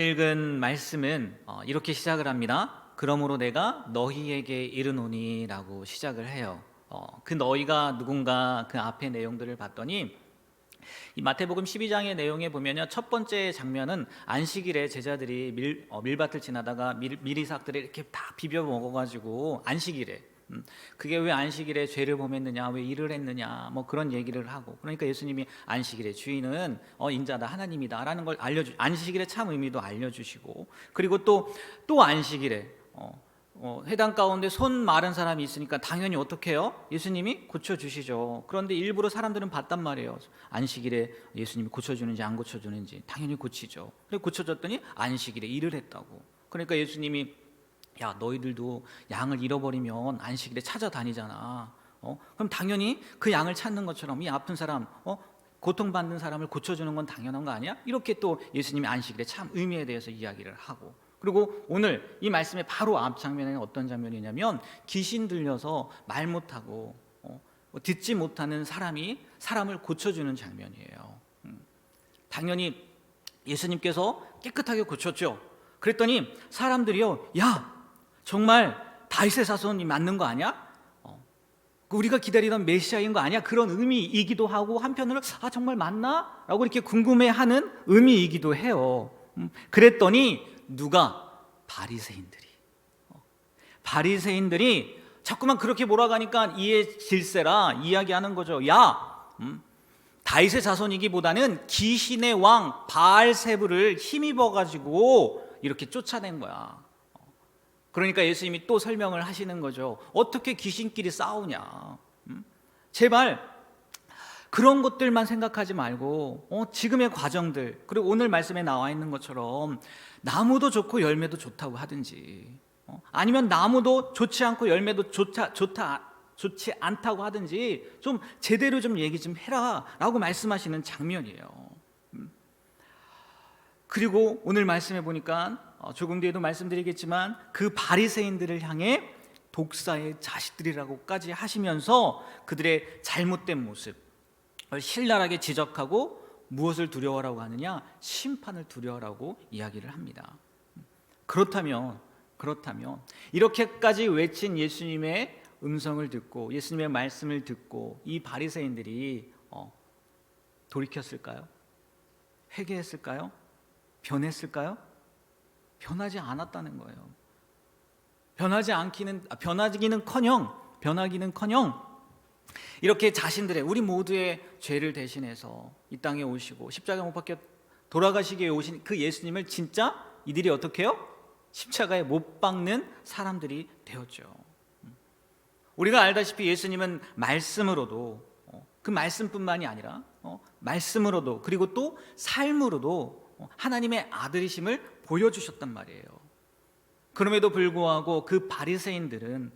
읽은 말씀은 이렇게 시작을 합니다. 그러므로 내가 너희에게 이르노니라고 시작을 해요. 그 너희가 누군가 그 앞의 내용들을 봤더니 이 마태복음 12장의 내용에 보면요, 첫 번째 장면은 안식일에 제자들이 밀밭을 지나다가 밀이삭들을 이렇게 다 비벼 먹어가지고 안식일에 그게 왜 안식일에 죄를 범했느냐, 왜 일을 했느냐, 뭐 그런 얘기를 하고, 그러니까 예수님이 안식일의 주인은 인자다, 하나님이다라는 걸 안식일의 참 의미도 알려주시고, 그리고 또 안식일에 해당 가운데 손 마른 사람이 있으니까 당연히 어떻게 해요? 예수님이 고쳐주시죠. 그런데 일부러 사람들은 봤단 말이에요. 안식일에 예수님이 고쳐주는지 안 고쳐주는지. 당연히 고치죠. 근데 고쳐줬더니 안식일에 일을 했다고. 그러니까 예수님이 야, 너희들도 양을 잃어버리면 안식일에 찾아다니잖아. 그럼 당연히 그 양을 찾는 것처럼 이 아픈 사람, 고통받는 사람을 고쳐주는 건 당연한 거 아니야? 이렇게 또 예수님이 안식일의 참 의미에 대해서 이야기를 하고, 그리고 오늘 이 말씀의 바로 앞 장면에는 어떤 장면이냐면 귀신 들려서 말 못하고 듣지 못하는 사람이 사람을 고쳐주는 장면이에요. 당연히 예수님께서 깨끗하게 고쳤죠. 그랬더니 사람들이요, 야, 정말 다윗의 자손이 맞는 거 아니야? 우리가 기다리던 메시아인 거 아니야? 그런 의미이기도 하고, 한편으로 정말 맞나? 라고 이렇게 궁금해하는 의미이기도 해요. 그랬더니 누가? 바리새인들이 자꾸만 그렇게 몰아가니까 이에 질세라 이야기하는 거죠. 야, 다윗의 자손이기보다는 귀신의 왕 바알세불을 힘입어 가지고 이렇게 쫓아낸 거야. 그러니까 예수님이 또 설명을 하시는 거죠. 어떻게 귀신끼리 싸우냐? 제발 그런 것들만 생각하지 말고 지금의 과정들, 그리고 오늘 말씀에 나와 있는 것처럼 나무도 좋고 열매도 좋다고 하든지, 아니면 나무도 좋지 않고 열매도 좋지 않다고 하든지 좀 제대로 좀 얘기 좀 해라 라고 말씀하시는 장면이에요. 그리고 오늘 말씀해 보니까 조금 뒤에도 말씀드리겠지만 그 바리새인들을 향해 독사의 자식들이라고까지 하시면서 그들의 잘못된 모습을 신랄하게 지적하고, 무엇을 두려워라고 하느냐? 심판을 두려워라고 이야기를 합니다. 그렇다면 이렇게까지 외친 예수님의 음성을 듣고 예수님의 말씀을 듣고 이 바리새인들이 돌이켰을까요? 회개했을까요? 변했을까요? 변하지 않았다는 거예요. 변하기는커녕 이렇게 자신들의, 우리 모두의 죄를 대신해서 이 땅에 오시고 십자가 못 박혀 돌아가시기에 오신 그 예수님을 진짜 이들이 어떻게 해요? 십자가에 못 박는 사람들이 되었죠. 우리가 알다시피 예수님은 말씀으로도, 그 말씀뿐만이 아니라 말씀으로도, 그리고 또 삶으로도 하나님의 아들이심을 보여주셨단 말이에요. 그럼에도 불구하고 그 바리새인들은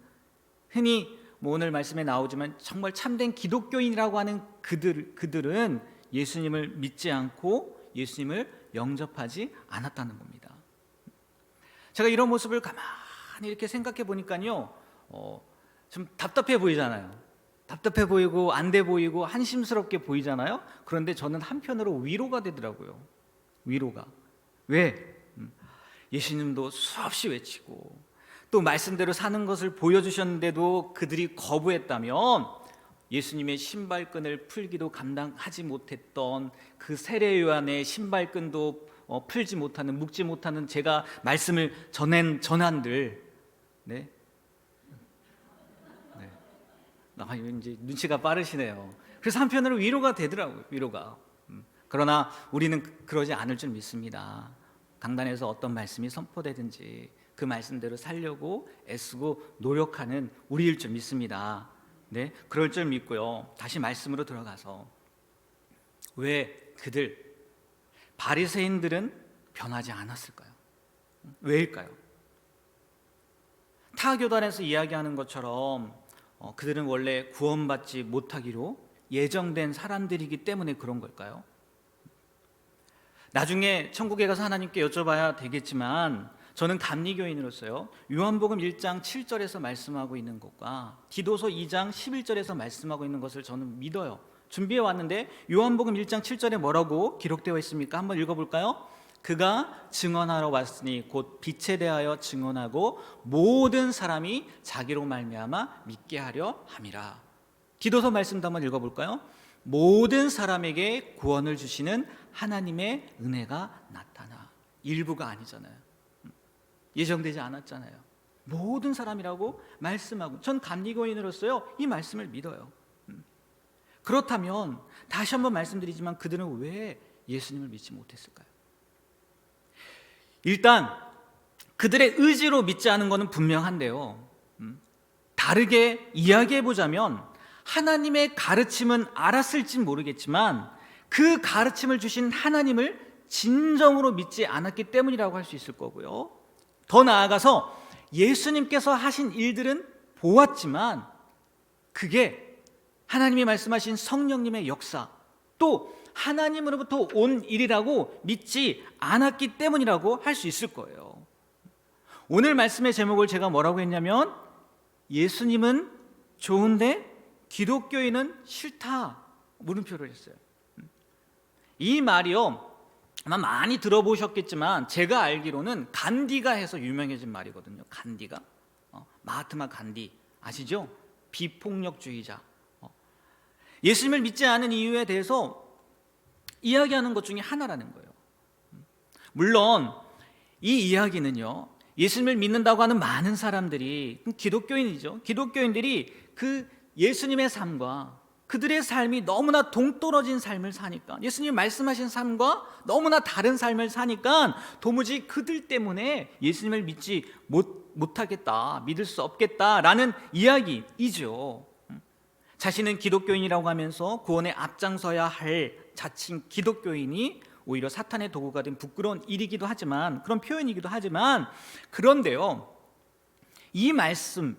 흔히 오늘 말씀에 나오지만 정말 참된 기독교인이라고 하는 그들은 예수님을 믿지 않고 예수님을 영접하지 않았다는 겁니다. 제가 이런 모습을 가만히 이렇게 생각해 보니까요, 좀 답답해 보이잖아요. 답답해 보이고 안 돼 보이고 한심스럽게 보이잖아요. 그런데 저는 한편으로 위로가 되더라고요. 위로가. 왜? 예수님도 수없이 외치고 또 말씀대로 사는 것을 보여주셨는데도 그들이 거부했다면 예수님의 신발끈을 풀기도 감당하지 못했던 그 세례 요한의 신발끈도 풀지 못하는, 묶지 못하는 제가 말씀을 전한들, 네, 이제 눈치가 빠르시네요. 그래서 한편으로 위로가 되더라고요. 위로가. 그러나 우리는 그러지 않을 줄 믿습니다. 강단에서 어떤 말씀이 선포되든지 그 말씀대로 살려고 애쓰고 노력하는 우리일 줄 믿습니다. 네, 그럴 줄 믿고요. 다시 말씀으로 들어가서 왜 바리새인들은 변하지 않았을까요? 왜일까요? 타교단에서 이야기하는 것처럼 그들은 원래 구원받지 못하기로 예정된 사람들이기 때문에 그런 걸까요? 나중에 천국에 가서 하나님께 여쭤봐야 되겠지만 저는 감리교인으로서요, 요한복음 1장 7절에서 말씀하고 있는 것과 디도서 2장 11절에서 말씀하고 있는 것을 저는 믿어요. 준비해 왔는데 요한복음 1장 7절에 뭐라고 기록되어 있습니까? 한번 읽어볼까요? 그가 증언하러 왔으니 곧 빛에 대하여 증언하고 모든 사람이 자기로 말미암아 믿게 하려 함이라. 디도서 말씀도 한번 읽어볼까요? 모든 사람에게 구원을 주시는 하나님의 은혜가 나타나. 일부가 아니잖아요. 예정되지 않았잖아요. 모든 사람이라고 말씀하고, 전 감리교인으로서요 이 말씀을 믿어요. 그렇다면 다시 한번 말씀드리지만 그들은 왜 예수님을 믿지 못했을까요? 일단 그들의 의지로 믿지 않은 것은 분명한데요, 다르게 이야기해보자면 하나님의 가르침은 알았을지 모르겠지만 그 가르침을 주신 하나님을 진정으로 믿지 않았기 때문이라고 할 수 있을 거고요, 더 나아가서 예수님께서 하신 일들은 보았지만 그게 하나님이 말씀하신 성령님의 역사, 또 하나님으로부터 온 일이라고 믿지 않았기 때문이라고 할 수 있을 거예요. 오늘 말씀의 제목을 제가 뭐라고 했냐면, 예수님은 좋은데 기독교인은 싫다, 물음표를 했어요. 이 말이요 아마 많이 들어보셨겠지만 제가 알기로는 간디가 해서 유명해진 말이거든요. 간디가, 마하트마 간디 아시죠? 비폭력주의자. 예수님을 믿지 않은 이유에 대해서 이야기하는 것 중에 하나라는 거예요. 물론 이 이야기는요, 예수님을 믿는다고 하는 많은 사람들이, 기독교인이죠, 기독교인들이 그 예수님의 삶과 그들의 삶이 너무나 동떨어진 삶을 사니까, 예수님 말씀하신 삶과 너무나 다른 삶을 사니까 도무지 그들 때문에 예수님을 믿지 못하겠다, 믿을 수 없겠다라는 이야기이죠. 자신은 기독교인이라고 하면서 구원에 앞장서야 할 자칭 기독교인이 오히려 사탄의 도구가 된 부끄러운 일이기도 하지만, 그런 표현이기도 하지만, 그런데요 이 말씀이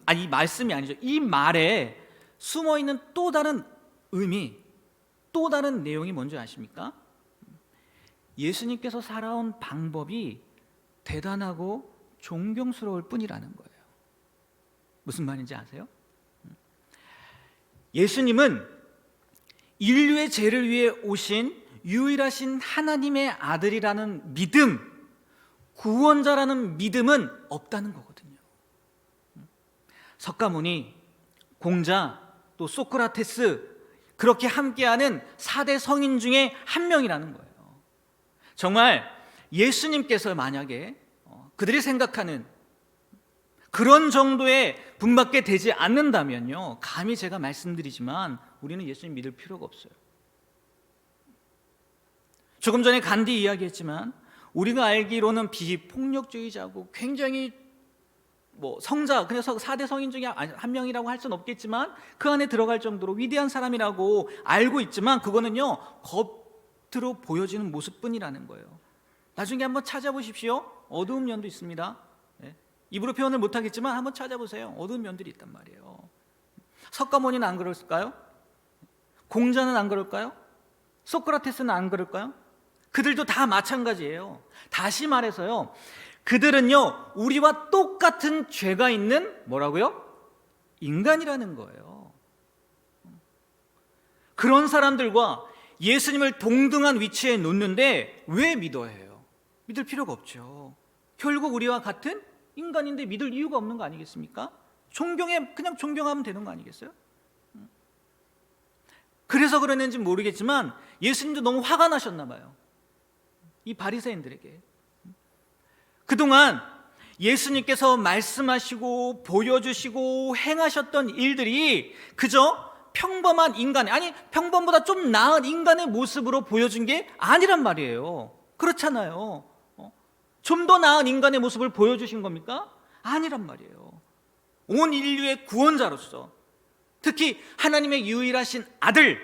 아니죠, 이 말에 숨어있는 또 다른 의미, 또 다른 내용이 뭔지 아십니까? 예수님께서 살아온 방법이 대단하고 존경스러울 뿐이라는 거예요. 무슨 말인지 아세요? 예수님은 인류의 죄를 위해 오신 유일하신 하나님의 아들이라는 믿음, 구원자라는 믿음은 없다는 거거든요. 석가모니, 공자, 또 소크라테스, 그렇게 함께하는 4대 성인 중에 한 명이라는 거예요. 정말 예수님께서 만약에 그들이 생각하는 그런 정도의 분밖에 되지 않는다면요, 감히 제가 말씀드리지만 우리는 예수님 믿을 필요가 없어요. 조금 전에 간디 이야기했지만 우리가 알기로는 비폭력주의자고 굉장히 성자, 그냥 4대 성인 중에 한 명이라고 할 수는 없겠지만 그 안에 들어갈 정도로 위대한 사람이라고 알고 있지만, 그거는요 겉으로 보여지는 모습뿐이라는 거예요. 나중에 한번 찾아보십시오. 어두운 면도 있습니다. 입으로 표현을 못하겠지만 한번 찾아보세요. 어두운 면들이 있단 말이에요. 석가모니는 안 그럴까요? 공자는 안 그럴까요? 소크라테스는 안 그럴까요? 그들도 다 마찬가지예요. 다시 말해서요, 그들은요 우리와 똑같은 죄가 있는 뭐라고요? 인간이라는 거예요. 그런 사람들과 예수님을 동등한 위치에 놓는데 왜 믿어야 해요? 믿을 필요가 없죠. 결국 우리와 같은 인간인데 믿을 이유가 없는 거 아니겠습니까? 그냥 존경하면 되는 거 아니겠어요? 그래서 그러는지 모르겠지만 예수님도 너무 화가 나셨나 봐요, 이 바리새인들에게. 그동안 예수님께서 말씀하시고 보여주시고 행하셨던 일들이 그저 평범한 인간의, 아니 평범보다 좀 나은 인간의 모습으로 보여준 게 아니란 말이에요. 그렇잖아요. 좀 더 나은 인간의 모습을 보여주신 겁니까? 아니란 말이에요. 온 인류의 구원자로서, 특히 하나님의 유일하신 아들,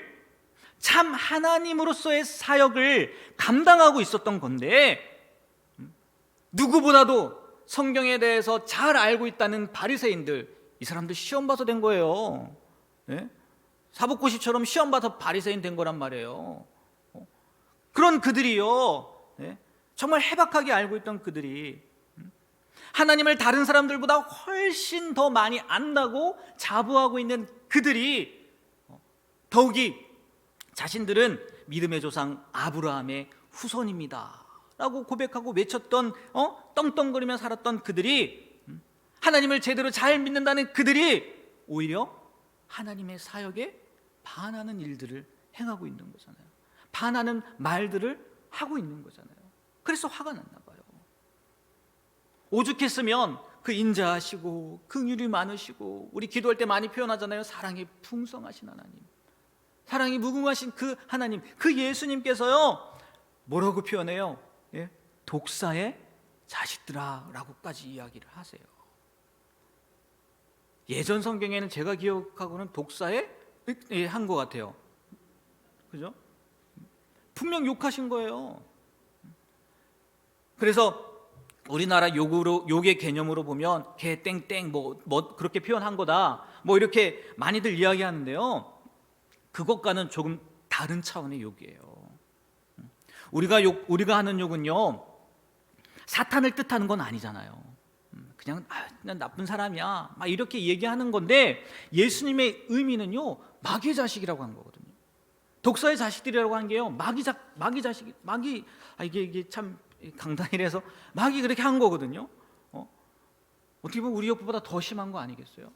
참 하나님으로서의 사역을 감당하고 있었던 건데, 누구보다도 성경에 대해서 잘 알고 있다는 바리새인들, 이 사람들 시험 봐서 된 거예요. 사복고시처럼 시험 봐서 바리새인 된 거란 말이에요. 그런 그들이요, 정말 해박하게 알고 있던 그들이 하나님을 다른 사람들보다 훨씬 더 많이 안다고 자부하고 있는 그들이 더욱이 자신들은 믿음의 조상 아브라함의 후손입니다 라고 고백하고 외쳤던 떵떵거리며 살았던 그들이 하나님을 제대로 잘 믿는다는 그들이 오히려 하나님의 사역에 반하는 일들을 행하고 있는 거잖아요. 반하는 말들을 하고 있는 거잖아요. 그래서 화가 났나 봐요. 오죽했으면 그 인자하시고 긍휼이 많으시고, 우리 기도할 때 많이 표현하잖아요. 사랑이 풍성하신 하나님, 사랑이 무궁하신 그 하나님, 그 예수님께서요 뭐라고 표현해요? 예? 독사의 자식들아 라고까지 이야기를 하세요. 예전 성경에는 제가 기억하고는 독사의 한 것 같아요. 그죠? 분명 욕하신 거예요. 그래서 우리나라 욕의 개념으로 보면 개 땡땡 뭐 그렇게 표현한 거다 뭐 이렇게 많이들 이야기하는데요, 그것과는 조금 다른 차원의 욕이에요. 우리가 하는 욕은요 사탄을 뜻하는 건 아니잖아요. 그냥 나쁜 사람이야 막 이렇게 얘기하는 건데, 예수님의 의미는요 마귀의 자식이라고 한 거거든요. 독사의 자식들이라고 한 게요 마귀 자식, 이게 참 강단이라서 마귀 그렇게 한 거거든요. 어떻게 보면 우리 욕보다 더 심한 거 아니겠어요?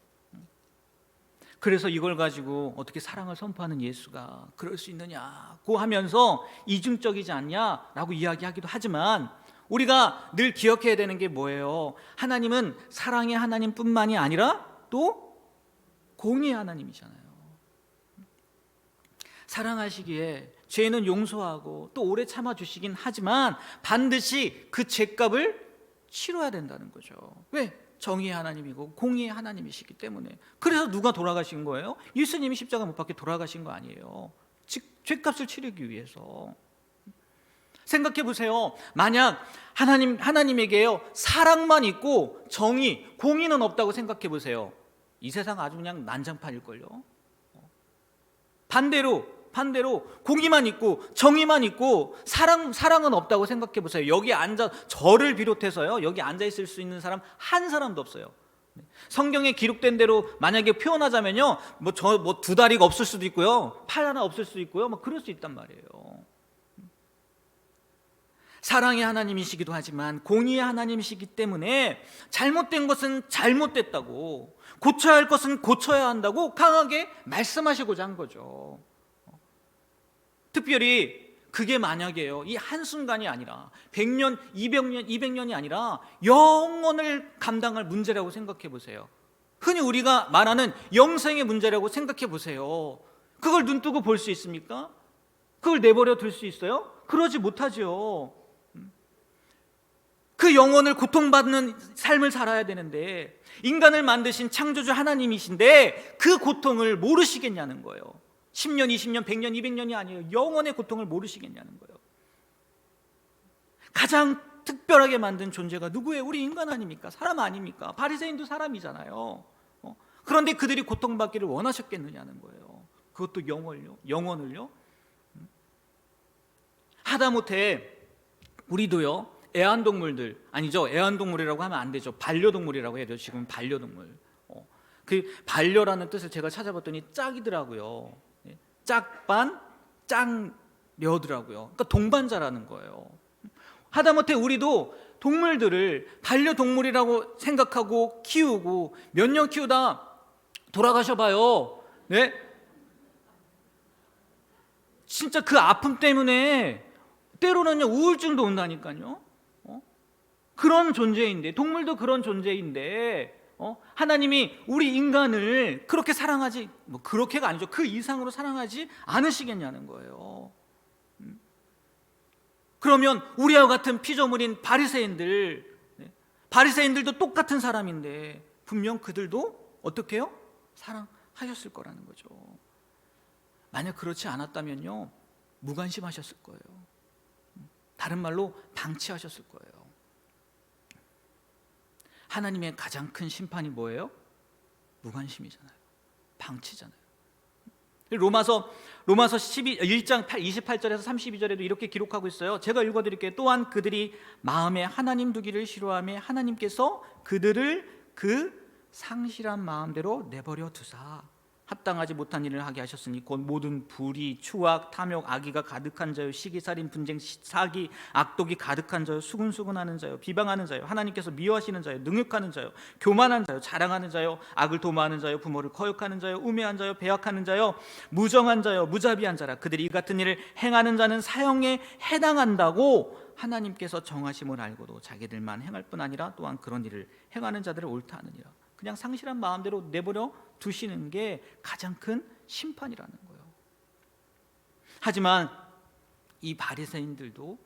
그래서 이걸 가지고 어떻게 사랑을 선포하는 예수가 그럴 수 있느냐고 하면서 이중적이지 않냐라고 이야기하기도 하지만, 우리가 늘 기억해야 되는 게 뭐예요? 하나님은 사랑의 하나님뿐만이 아니라 또 공의의 하나님이잖아요. 사랑하시기에 죄는 용서하고 또 오래 참아주시긴 하지만 반드시 그 죄값을 치러야 된다는 거죠. 왜? 정의의 하나님이고 공의의 하나님이시기 때문에. 그래서 누가 돌아가신 거예요? 예수님이 십자가 못 박혀 돌아가신 거 아니에요. 즉 죄값을 치르기 위해서. 생각해 보세요. 만약 하나님에게요 사랑만 있고 정의, 공의는 없다고 생각해 보세요. 이 세상 아주 그냥 난장판일걸요. 반대로 공의만 있고 정의만 있고 사랑은 없다고 생각해 보세요. 여기 저를 비롯해서요 여기 앉아 있을 수 있는 사람 한 사람도 없어요. 성경에 기록된 대로 만약에 표현하자면요 뭐 두 다리가 없을 수도 있고요, 팔 하나 없을 수도 있고요, 뭐 그럴 수 있단 말이에요. 사랑의 하나님이시기도 하지만 공의의 하나님이시기 때문에 잘못된 것은 잘못됐다고, 고쳐야 할 것은 고쳐야 한다고 강하게 말씀하시고자 한 거죠. 특별히 그게 만약에요 이 한순간이 아니라 100년, 200년이 아니라 영원을 감당할 문제라고 생각해 보세요. 흔히 우리가 말하는 영생의 문제라고 생각해 보세요. 그걸 눈뜨고 볼 수 있습니까? 그걸 내버려 둘 수 있어요? 그러지 못하죠. 그 영혼을 고통받는 삶을 살아야 되는데, 인간을 만드신 창조주 하나님이신데 그 고통을 모르시겠냐는 거예요. 10년, 20년, 100년, 200년이 아니에요. 영혼의 고통을 모르시겠냐는 거예요. 가장 특별하게 만든 존재가 누구예요? 우리 인간 아닙니까? 사람 아닙니까? 바리새인도 사람이잖아요. 그런데 그들이 고통받기를 원하셨겠느냐는 거예요. 그것도 영혼을요. 하다못해 우리도요 애완동물들, 아니죠, 애완동물이라고 하면 안 되죠. 반려동물이라고 해야 돼요. 지금 반려동물. 그 반려라는 뜻을 제가 찾아봤더니 짝이더라고요. 짝반, 짝녀더라고요. 그러니까 동반자라는 거예요. 하다못해 우리도 동물들을 반려동물이라고 생각하고 키우고 몇 년 키우다 돌아가셔봐요. 네? 진짜 그 아픔 때문에 때로는요 우울증도 온다니까요. 그런 존재인데, 동물도 그런 존재인데 하나님이 우리 인간을 그렇게 사랑하지, 뭐 그렇게가 아니죠, 그 이상으로 사랑하지 않으시겠냐는 거예요. 그러면 우리와 같은 피조물인 바리새인들도 똑같은 사람인데 분명 그들도 어떻게 해요? 사랑하셨을 거라는 거죠. 만약 그렇지 않았다면요 무관심하셨을 거예요. 다른 말로 방치하셨을 거예요. 하나님의 가장 큰 심판이 뭐예요? 무관심이잖아요. 방치잖아요. 로마서 1장 28절에서 32절에도 이렇게 기록하고 있어요. 제가 읽어드릴게요. 또한 그들이 마음에 하나님 두기를 싫어하며 하나님께서 그들을 그 상실한 마음대로 내버려 두사. 합당하지 못한 일을 하게 하셨으니 곧 모든 불의, 추악, 탐욕, 악의가 가득한 자요, 시기살인, 분쟁, 사기, 악독이 가득한 자요, 수근수근하는 자요, 비방하는 자요, 하나님께서 미워하시는 자요, 능욕하는 자요, 교만한 자요, 자랑하는 자요, 악을 도모하는 자요, 부모를 거역하는 자요, 우매한 자요, 배역하는 자요, 무정한 자요, 무자비한 자라. 그들이 이 같은 일을 행하는 자는 사형에 해당한다고 하나님께서 정하심을 알고도 자기들만 행할 뿐 아니라 또한 그런 일을 행하는 자들을 옳다 하느니라. 그냥 상실한 마음대로 내버려 두시는 게 가장 큰 심판이라는 거예요. 하지만 이 바리새인들도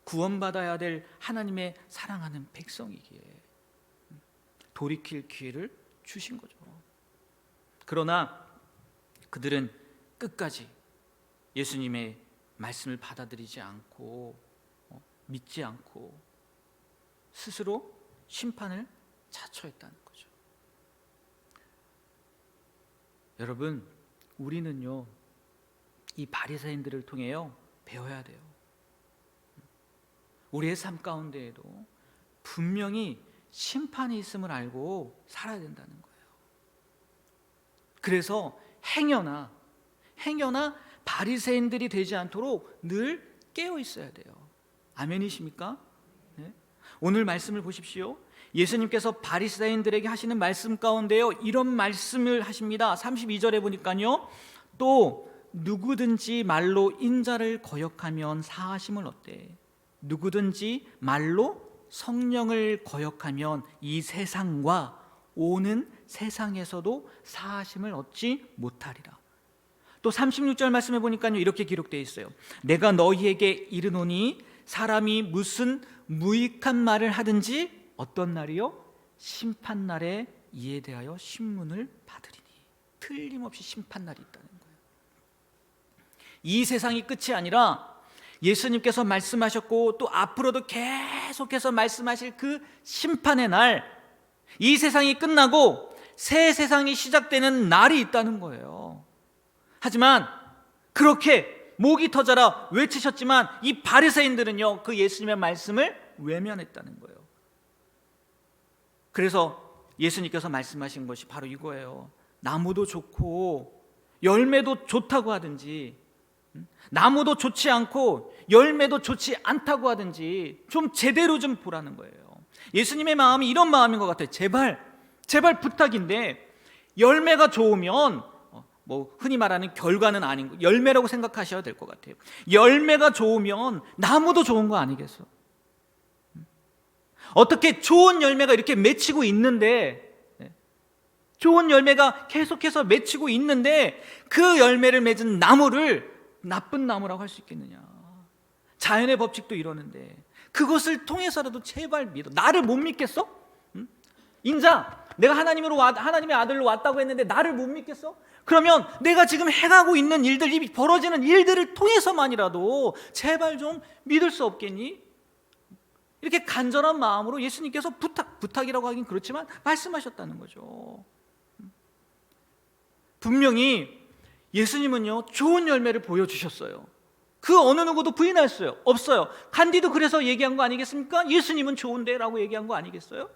구원받아야 될 하나님의 사랑하는 백성이기에 돌이킬 기회를 주신 거죠. 그러나 그들은 끝까지 예수님의 말씀을 받아들이지 않고 믿지 않고 스스로 심판을 자초했다는 거죠. 여러분, 우리는요 이 바리새인들을 통해요 배워야 돼요. 우리의 삶 가운데에도 분명히 심판이 있음을 알고 살아야 된다는 거예요. 그래서 행여나 바리새인들이 되지 않도록 늘 깨어 있어야 돼요. 아멘이십니까? 네? 오늘 말씀을 보십시오. 예수님께서 바리새인들에게 하시는 말씀 가운데요 이런 말씀을 하십니다. 32절에 보니까요, 또 누구든지 말로 인자를 거역하면 사하심을 얻되 누구든지 말로 성령을 거역하면 이 세상과 오는 세상에서도 사하심을 얻지 못하리라. 또 36절 말씀해 보니까요 이렇게 기록되어 있어요. 내가 너희에게 이르노니 사람이 무슨 무익한 말을 하든지 어떤 날이요? 심판날에 이에 대하여 신문을 받으리니. 틀림없이 심판날이 있다는 거예요. 이 세상이 끝이 아니라 예수님께서 말씀하셨고 또 앞으로도 계속해서 말씀하실 그 심판의 날, 이 세상이 끝나고 새 세상이 시작되는 날이 있다는 거예요. 하지만 그렇게 목이 터져라 외치셨지만 이 바리새인들은요 그 예수님의 말씀을 외면했다는 거예요. 그래서 예수님께서 말씀하신 것이 바로 이거예요. 나무도 좋고 열매도 좋다고 하든지, 나무도 좋지 않고 열매도 좋지 않다고 하든지 좀 제대로 좀 보라는 거예요. 예수님의 마음이 이런 마음인 것 같아요. 제발 부탁인데 열매가 좋으면 뭐 흔히 말하는 결과는 아닌 거, 열매라고 생각하셔야 될 것 같아요. 열매가 좋으면 나무도 좋은 거 아니겠어? 어떻게 좋은 열매가 이렇게 맺히고 있는데, 좋은 열매가 계속해서 맺히고 있는데 그 열매를 맺은 나무를 나쁜 나무라고 할 수 있겠느냐? 자연의 법칙도 이러는데 그것을 통해서라도 제발 믿어. 나를 못 믿겠어? 인자, 내가 하나님의 아들로 왔다고 했는데 나를 못 믿겠어? 그러면 내가 지금 행하고 있는 일들, 이 벌어지는 일들을 통해서만이라도 제발 좀 믿을 수 없겠니? 이렇게 간절한 마음으로 예수님께서 부탁이라고 하긴 그렇지만 말씀하셨다는 거죠. 분명히 예수님은요 좋은 열매를 보여주셨어요. 그 어느 누구도 부인할 수 없어요. 간디도 그래서 얘기한 거 아니겠습니까? 예수님은 좋은데 라고 얘기한 거 아니겠어요?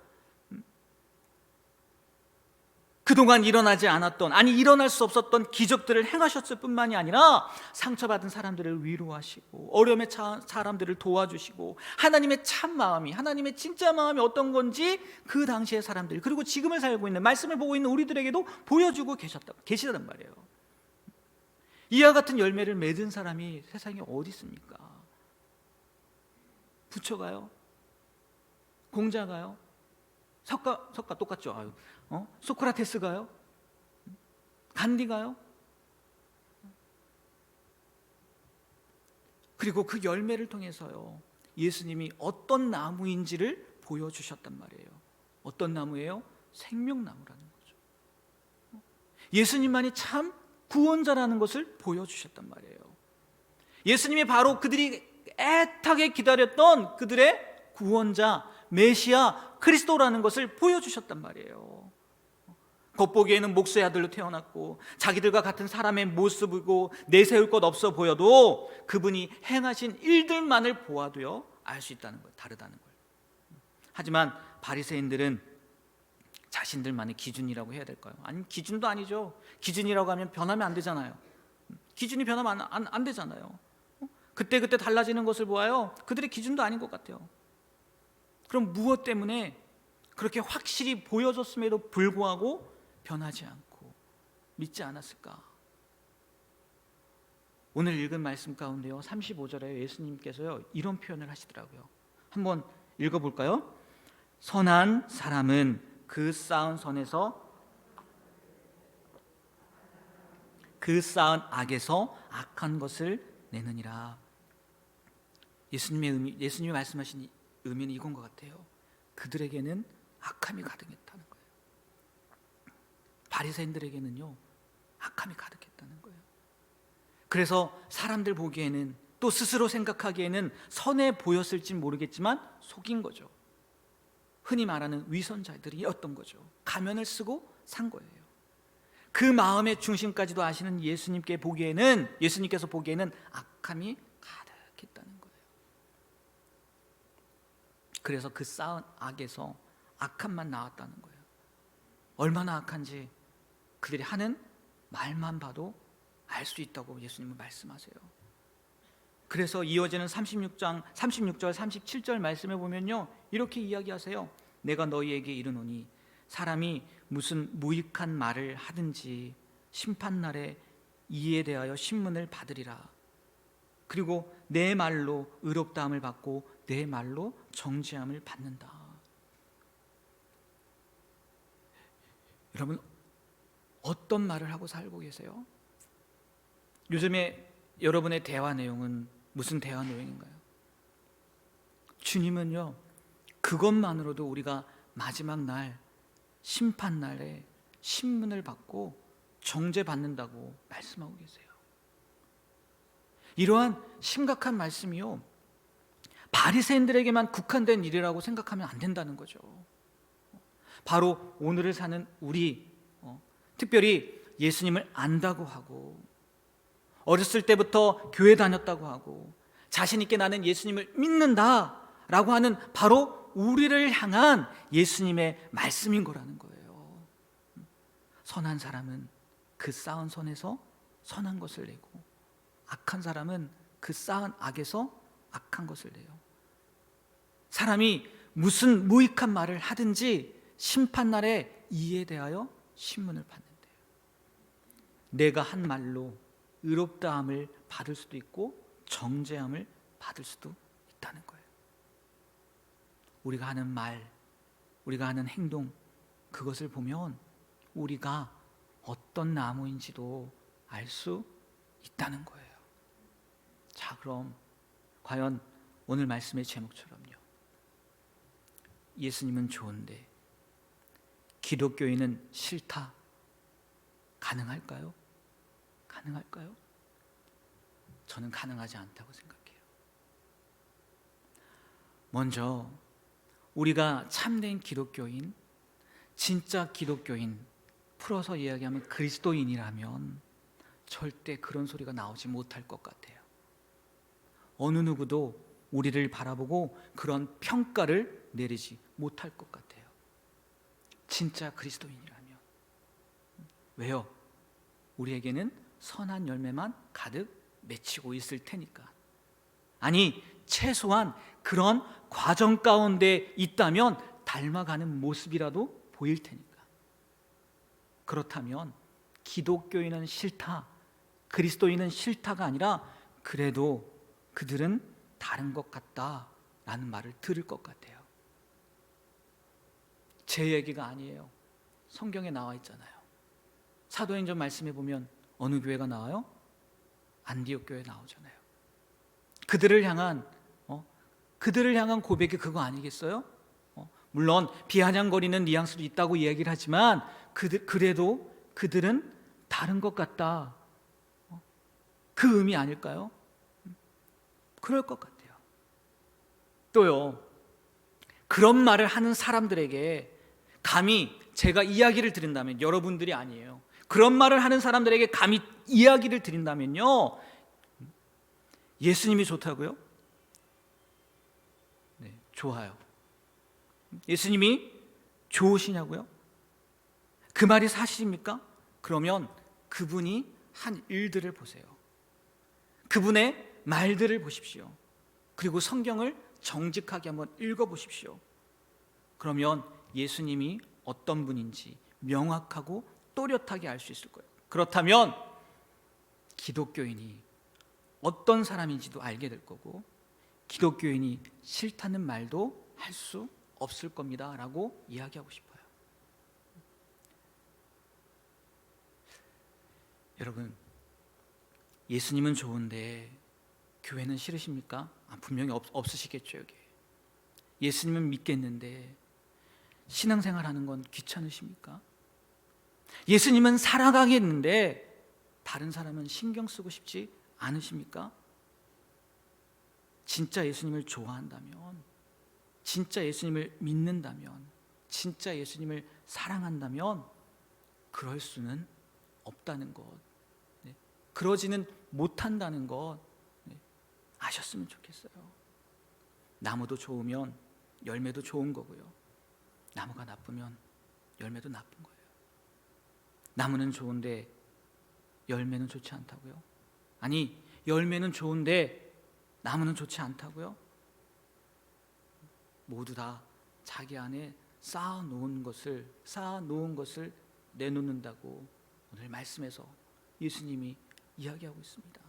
그동안 일어나지 않았던, 아니 일어날 수 없었던 기적들을 행하셨을 뿐만이 아니라 상처받은 사람들을 위로하시고 어려움에 처한 사람들을 도와주시고 하나님의 참 마음이, 하나님의 진짜 마음이 어떤 건지 그 당시의 사람들, 그리고 지금을 살고 있는, 말씀을 보고 있는 우리들에게도 보여주고 계시단 말이에요. 이와 같은 열매를 맺은 사람이 세상에 어디 있습니까? 부처가요? 공자가요? 석가 똑같죠. 소크라테스가요? 간디가요? 그리고 그 열매를 통해서요 예수님이 어떤 나무인지를 보여주셨단 말이에요. 어떤 나무예요? 생명나무라는 거죠. 예수님만이 참 구원자라는 것을 보여주셨단 말이에요. 예수님이 바로 그들이 애타게 기다렸던 그들의 구원자, 메시아, 그리스도라는 것을 보여주셨단 말이에요. 겉보기에는 목수의 아들로 태어났고 자기들과 같은 사람의 모습이고 내세울 것 없어 보여도 그분이 행하신 일들만을 보아도요 알 수 있다는 거예요. 다르다는 거예요. 하지만 바리새인들은 자신들만의 기준이라고 해야 될까요? 아니면 기준도 아니죠. 기준이라고 하면 변하면 안 되잖아요. 기준이 변하면 안 되잖아요. 그때그때 달라지는 것을 보아요. 그들의 기준도 아닌 것 같아요. 그럼 무엇 때문에 그렇게 확실히 보여줬음에도 불구하고 변하지 않고 믿지 않았을까? 오늘 읽은 말씀 가운데요, 35절에 예수님께서요 이런 표현을 하시더라고요. 한번 읽어볼까요? 선한 사람은 그 쌓은 악에서 악한 것을 내느니라. 예수님이 말씀하신 의미는 이건 것 같아요. 그들에게는 악함이 가득했다는 거예요. 바리새인들에게는요 악함이 가득했다는 거예요. 그래서 사람들 보기에는, 또 스스로 생각하기에는 선해 보였을지 모르겠지만 속인 거죠. 흔히 말하는 위선자들이었던 거죠. 가면을 쓰고 산 거예요. 그 마음의 중심까지도 아시는 예수님께서 보기에는 악함이 가득했다는 거예요. 그래서 그 쌓은 악에서 악함만 나왔다는 거예요. 얼마나 악한지 그들이 하는 말만 봐도 알 수 있다고 예수님은 말씀하세요. 그래서 이어지는 36절 37절 말씀에 보면요 이렇게 이야기하세요. 내가 너희에게 이르노니 사람이 무슨 무익한 말을 하든지 심판날에 이에 대하여 신문을 받으리라. 그리고 내 말로 의롭다함을 받고 내 말로 정죄함을 받는다. 여러분 어떤 말을 하고 살고 계세요? 요즘에 여러분의 대화 내용은 무슨 대화 내용인가요? 주님은요 그것만으로도 우리가 마지막 날 심판날에 신문을 받고 정죄받는다고 말씀하고 계세요. 이러한 심각한 말씀이요 바리새인들에게만 국한된 일이라고 생각하면 안 된다는 거죠. 바로 오늘을 사는 우리, 특별히 예수님을 안다고 하고 어렸을 때부터 교회 다녔다고 하고 자신 있게 나는 예수님을 믿는다라고 하는 바로 우리를 향한 예수님의 말씀인 거라는 거예요. 선한 사람은 그 쌓은 선에서 선한 것을 내고 악한 사람은 그 쌓은 악에서 악한 것을 내요. 사람이 무슨 무익한 말을 하든지 심판날에 이에 대하여 신문을 받는데요. 내가 한 말로 의롭다함을 받을 수도 있고 정죄함을 받을 수도 있다는 거예요. 우리가 하는 말, 우리가 하는 행동, 그것을 보면 우리가 어떤 나무인지도 알 수 있다는 거예요. 자, 그럼 과연 오늘 말씀의 제목처럼요, 예수님은 좋은데 기독교인은 싫다, 가능할까요? 가능할까요? 저는 가능하지 않다고 생각해요. 먼저 우리가 참된 기독교인, 진짜 기독교인, 풀어서 이야기하면 그리스도인이라면 절대 그런 소리가 나오지 못할 것 같아요. 어느 누구도 우리를 바라보고 그런 평가를 내리지 못할 것 같아요. 진짜 그리스도인이라면. 왜요? 우리에게는 선한 열매만 가득 맺히고 있을 테니까. 아니, 최소한 그런 과정 가운데 있다면 닮아가는 모습이라도 보일 테니까. 그렇다면 기독교인은 싫다, 그리스도인은 싫다가 아니라 그래도 그들은 다른 것 같다라는 말을 들을 것 같아요. 제 얘기가 아니에요. 성경에 나와 있잖아요. 사도행전 말씀해 보면 어느 교회가 나와요? 안디옥 교회 나오잖아요. 그들을 향한 고백이 그거 아니겠어요? 물론 비아냥거리는 뉘앙스도 있다고 이야기를 하지만 그래도 그들은 다른 것 같다. 그 의미 아닐까요? 그럴 것 같아요. 또요, 그런 말을 하는 사람들에게 감히 제가 이야기를 드린다면, 여러분들이 아니에요, 그런 말을 하는 사람들에게 감히 이야기를 드린다면요, 예수님이 좋다고요? 네, 좋아요. 예수님이 좋으시냐고요? 그 말이 사실입니까? 그러면 그분이 한 일들을 보세요. 그분의 말들을 보십시오. 그리고 성경을 정직하게 한번 읽어보십시오. 그러면 예수님이 어떤 분인지 명확하고 또렷하게 알 수 있을 거예요. 그렇다면 기독교인이 어떤 사람인지도 알게 될 거고, 기독교인이 싫다는 말도 할 수 없을 겁니다 라고 이야기하고 싶어요. 여러분, 예수님은 좋은데 교회는 싫으십니까? 분명히 없으시겠죠. 여기 예수님은 믿겠는데 신앙생활하는 건 귀찮으십니까? 예수님은 살아가겠는데 다른 사람은 신경 쓰고 싶지 않으십니까? 진짜 예수님을 좋아한다면, 진짜 예수님을 믿는다면, 진짜 예수님을 사랑한다면 그럴 수는 없다는 것, 그러지는 못한다는 것 아셨으면 좋겠어요. 나무도 좋으면 열매도 좋은 거고요, 나무가 나쁘면 열매도 나쁜 거예요. 나무는 좋은데 열매는 좋지 않다고요? 아니, 열매는 좋은데 나무는 좋지 않다고요? 모두 다 자기 안에 쌓아놓은 것을 내놓는다고 오늘 말씀에서 예수님이 이야기하고 있습니다.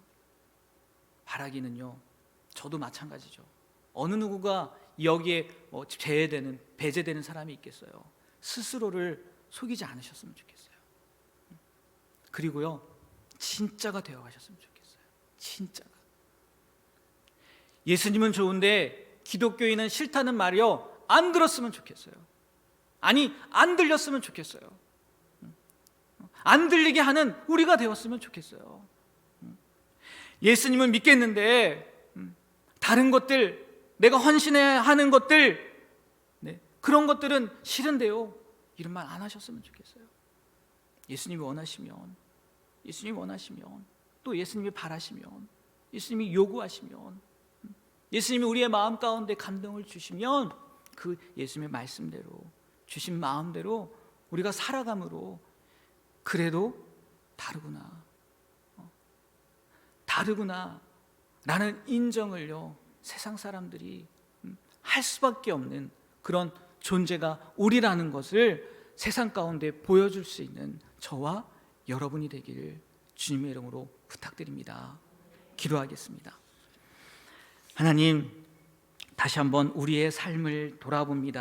바라기는요, 저도 마찬가지죠. 어느 누구가 여기에 배제되는 사람이 있겠어요? 스스로를 속이지 않으셨으면 좋겠어요. 그리고요, 진짜가 되어 가셨으면 좋겠어요. 진짜가. 예수님은 좋은데 기독교인은 싫다는 말이요, 안 들었으면 좋겠어요. 아니, 안 들렸으면 좋겠어요. 안 들리게 하는 우리가 되었으면 좋겠어요. 예수님은 믿겠는데 다른 것들, 내가 헌신해야 하는 것들, 그런 것들은 싫은데요, 이런 말 안 하셨으면 좋겠어요. 예수님이 원하시면, 또 예수님이 바라시면, 예수님이 요구하시면, 예수님이 우리의 마음 가운데 감동을 주시면 그 예수님의 말씀대로, 주신 마음대로 우리가 살아감으로 그래도 다르구나 라는 인정을요, 세상 사람들이 할 수밖에 없는 그런 존재가 우리라는 것을 세상 가운데 보여줄 수 있는 저와 여러분이 되기를 주님의 이름으로 부탁드립니다. 기도하겠습니다. 하나님, 다시 한번 우리의 삶을 돌아봅니다.